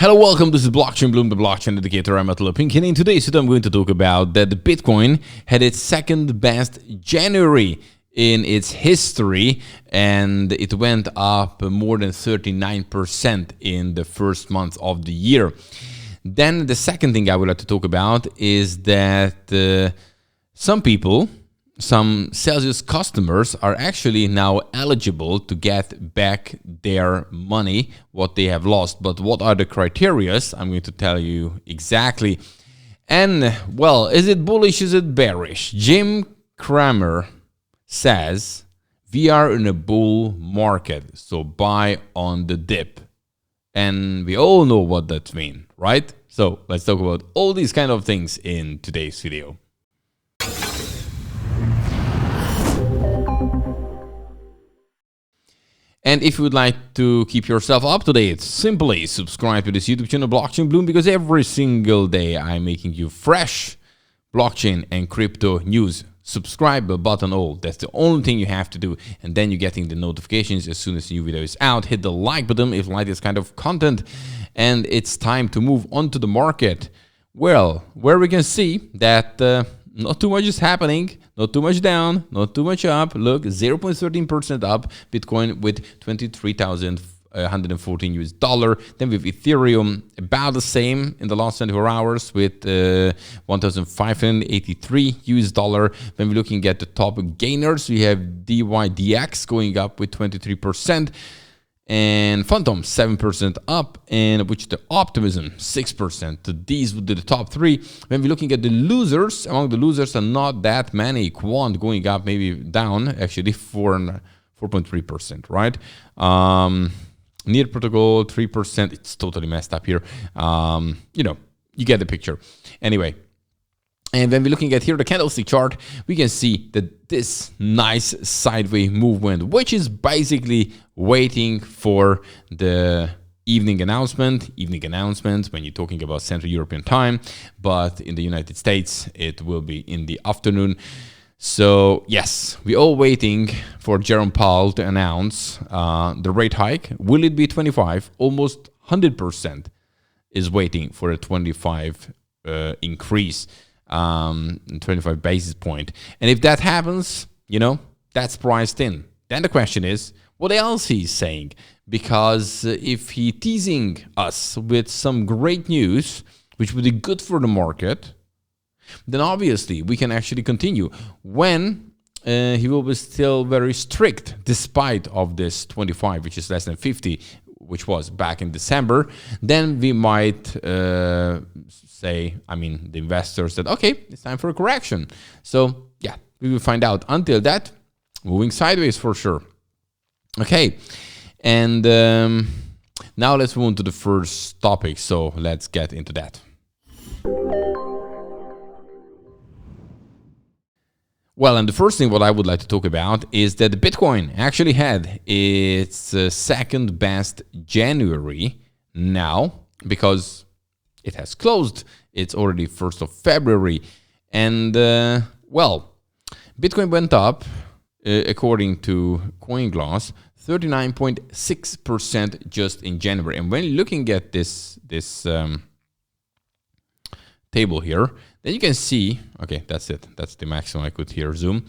Hello, welcome. This is Blockchain Bloom, the blockchain indicator. I'm Attila Pink, and in today's video, I'm going to talk about that the Bitcoin had its second best January in its history, and it went up more than 39% in the first month of the year. Then the second thing I would like to talk about is that some Celsius customers are actually now eligible to get back their money, what they have lost. But what are the criteria? I'm going to tell you exactly. And, well, is it bullish? Is it bearish? Jim Cramer says we are in a bull market, so buy on the dip. And we all know what that means, right? So let's talk about all these kind of things in today's video. And if you would like to keep yourself up to date, simply subscribe to this YouTube channel, Blockchain Bloom, because every single day I'm making you fresh blockchain and crypto news. Subscribe button all. That's the only thing you have to do. And then you're getting the notifications as soon as the new video is out. Hit the like button if you like this kind of content. And it's time to move on to the market. Well, where we can see that not too much is happening, not too much down, not too much up. Look, 0.13% up, Bitcoin with 23,114 US dollar. Then with Ethereum, about the same in the last 24 hours with 1,583 US dollar. When we're looking at the top gainers, we have DYDX going up with 23%. And Phantom 7% up, and which the Optimism 6%. So these would be the top three. When we're looking at the losers, among the losers are not that many. Quant going up, maybe down, actually 4.3%, right? Near Protocol 3%. It's totally messed up here. You know, you get the picture. Anyway. And when we're looking at here the candlestick chart, we can see that this nice sideways movement, which is basically waiting for the evening announcement. Evening announcement when you're talking about Central European time, but in the United States, it will be in the afternoon. So yes, we're all waiting for Jerome Powell to announce the rate hike. Will it be 25? Almost 100% is waiting for a 25 increase. 25 basis point. And if that happens, you know, that's priced in. Then the question is, what else he's saying? Because if he's teasing us with some great news, which would be good for the market, then obviously we can actually continue. When he will be still very strict, despite of this 25, which is less than 50, which was back in December, then we might say, the investors said, okay, it's time for a correction. So yeah, we will find out. Until that, moving sideways for sure. Okay, and now let's move on to the first topic. So let's get into that. Well, and the first thing what I would like to talk about is that the Bitcoin actually had its second best January now, because it has closed. It's already 1st of February. And, well, Bitcoin went up, according to CoinGlass, 39.6% just in January. And when looking at this table here, then you can see, okay, that's it. That's the maximum I could here zoom.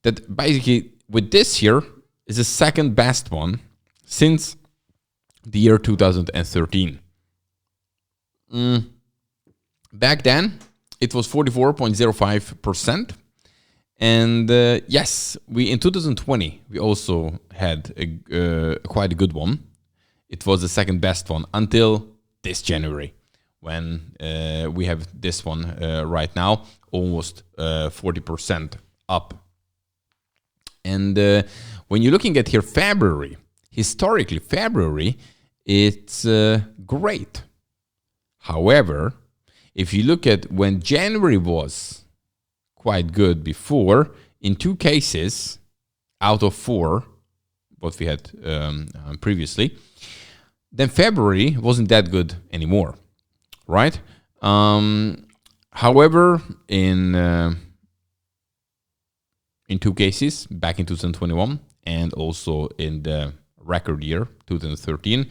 That basically with this here is the second best one since the year 2013. Back then, it was 44.05%. And yes, in 2020, we also had quite a good one. It was the second best one until this January, when we have this one right now, almost 40% up. And when you're looking at here February, historically February, it's great. However, if you look at when January was quite good before, in 2 cases out of 4, what we had previously, then February wasn't that good anymore. Right. However, in 2 cases, back in 2021 and also in the record year 2013,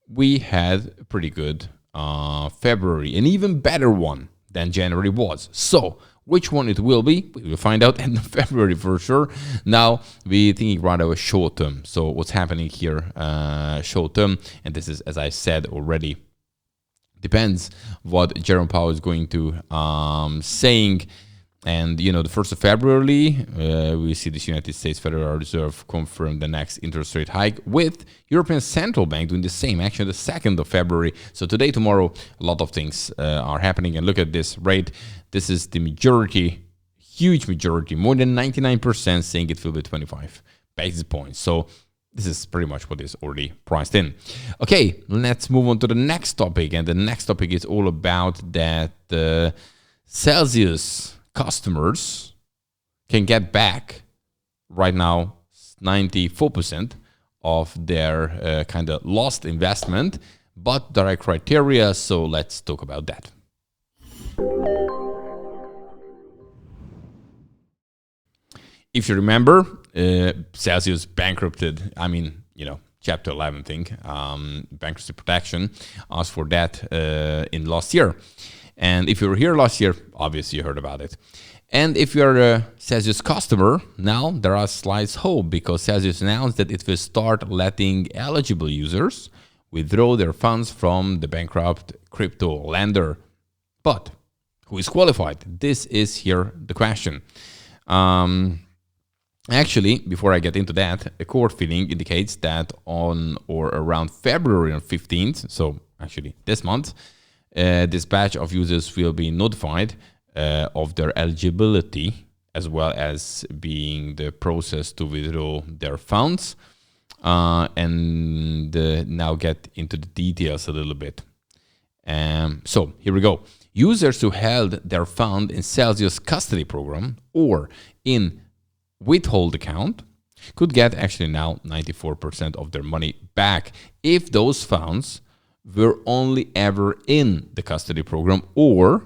we had a pretty good February, an even better one than January was. So which one it will be, we will find out end of February for sure. Now we're thinking rather a short term. So what's happening here short term, and this is, as I said already, depends what Jerome Powell is going to saying. And, you know, the 1st of February, we see this United States Federal Reserve confirm the next interest rate hike, with European Central Bank doing the same, actually the 2nd of February. So today, tomorrow, a lot of things are happening. And look at this rate. This is the majority, huge majority, more than 99% saying it will be 25 basis points. So this is pretty much what is already priced in. Okay, let's move on to the next topic. And the next topic is all about that Celsius customers can get back right now 94% of their kind of lost investment, but there are criteria, so let's talk about that. If you remember, Celsius bankrupted, Chapter 11 thing, bankruptcy protection, asked for that in last year. And if you were here last year, obviously you heard about it. And if you're a Celsius customer, now there are slight hope, because Celsius announced that it will start letting eligible users withdraw their funds from the bankrupt crypto lender. But who is qualified? This is here the question. Actually, before I get into that, a court filing indicates that on or around February 15th, so actually this month, this batch of users will be notified of their eligibility, as well as being the process to withdraw their funds. And now get into the details a little bit. So here we go. Users who held their fund in Celsius custody program or in withhold account could get actually now 94% of their money back if those funds were only ever in the custody program or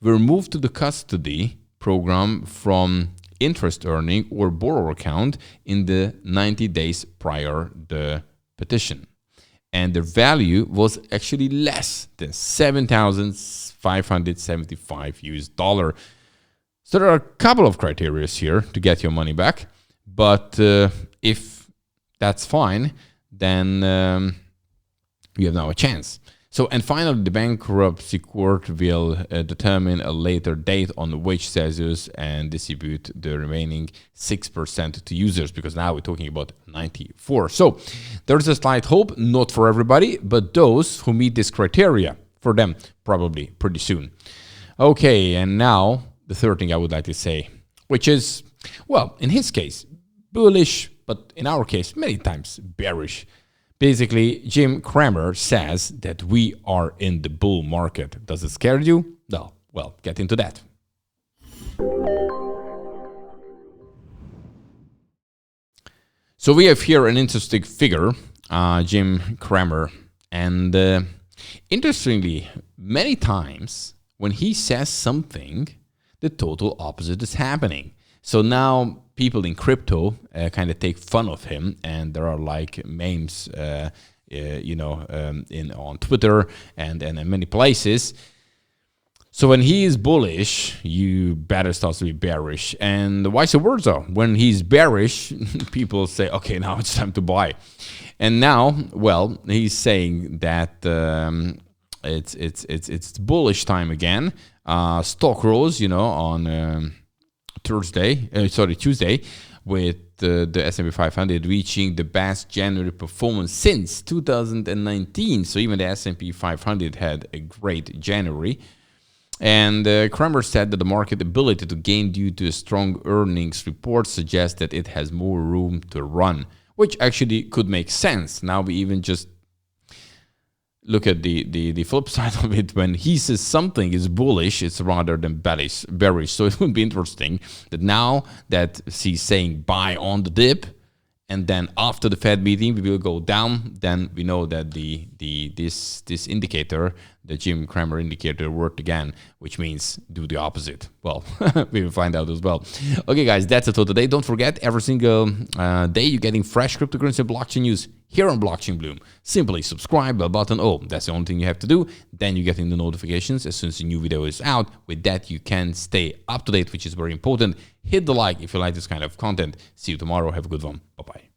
were moved to the custody program from interest earning or borrower account in the 90 days prior the petition. And the value was actually less than $7,575 US. So there are a couple of criteria here to get your money back. But if that's fine, then you have now a chance. So, and finally, the bankruptcy court will determine a later date on which Celsius and distribute the remaining 6% to users, because now we're talking about 94. So there's a slight hope, not for everybody, but those who meet this criteria, for them, probably pretty soon. Okay, and now the third thing I would like to say, which is, well, in his case, bullish, but in our case, many times bearish. Basically, Jim Cramer says that we are in the bull market. Does it scare you? No. Well, get into that. So we have here an interesting figure, Jim Cramer. And interestingly, many times when he says something, the total opposite is happening. So now people in crypto kind of take fun of him, and there are like memes, on Twitter and in many places. So when he is bullish, you better start to be bearish, and vice versa. When he's bearish, people say, "Okay, now it's time to buy." And now, well, he's saying that it's bullish time again. Stock rose, on Tuesday, with the S&P 500 reaching the best January performance since 2019. So even the S&P 500 had a great January. And Cramer said that the market ability to gain due to a strong earnings report suggests that it has more room to run, which actually could make sense. Now we even just look at the flip side of it. When he says something is bullish, it's rather than bearish. So it would be interesting that now that he's saying buy on the dip, and then after the Fed meeting we will go down, then we know that this indicator, the Jim Cramer indicator, worked again, which means do the opposite. Well, we will find out as well. Okay, guys, that's it for today. Don't forget, every single day you're getting fresh cryptocurrency blockchain news here on Blockchain Bloom. Simply subscribe, bell button. Oh, that's the only thing you have to do. Then you're getting the notifications as soon as a new video is out. With that, you can stay up to date, which is very important. Hit the like if you like this kind of content. See you tomorrow. Have a good one. Bye-bye.